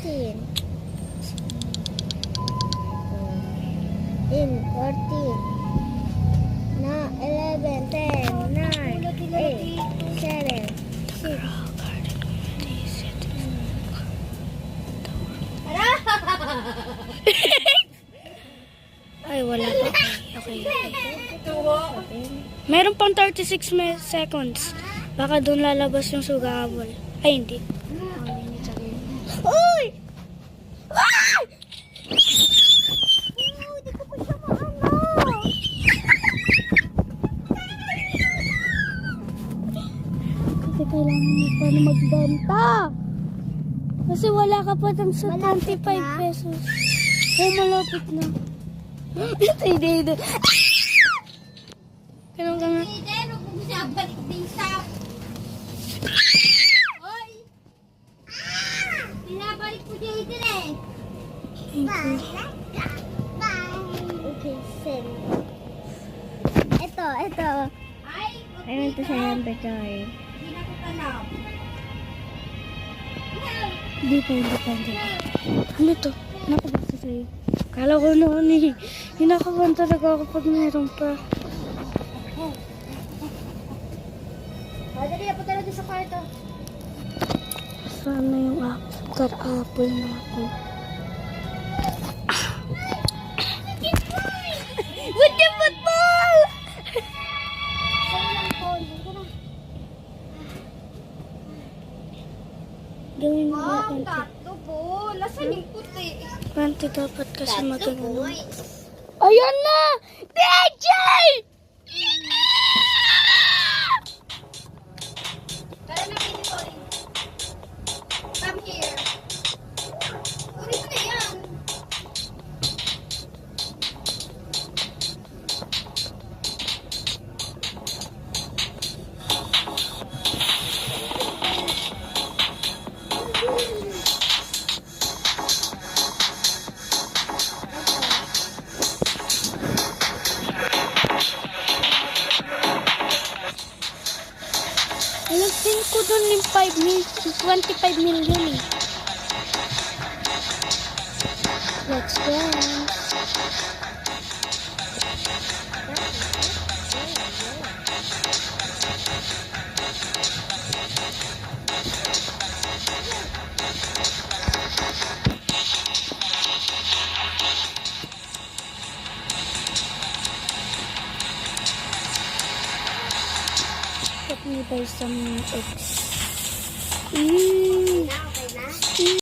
13. In 14. Na 11, 10, 9, 8, 7, 6. Ay, wala pa. Okay. Meron pang 36 seconds. Baka doon lalabas yung sugabol. Ay, hindi. Uy! Ah! Hindi ko pa siya maano. Kasi kailangan mo pa na magbenta. Kasi wala ka pa ng sa Malapit 25 na? pesos. Oh, malapit na. Hindi. Ganun ka nga. Hindi, huwag mo siya balik din sa... Hoy! Pinabalik ko siya ito eh. Bye. Okay, send. Ito. I want to say number 2. Hindi na ko tanong. Hindi pa. Ano to? Napagasta sa'yo. Kala ko noon eh. Hinakaban talaga ako pag meron pa. Dali, punta na doon sa kwarto. Sana yung apple natin. With the football! Gawin mo ba konti? Tatlo po. Lasan yung puti. Konti dapat kasi magano. Boys. Ayan na! DJ! Tara na, Pintoy. Come here. Ulit na yan. Alagsin ko dun yung 25 million eh. Let's go. Let me buy some eggs. Okay na?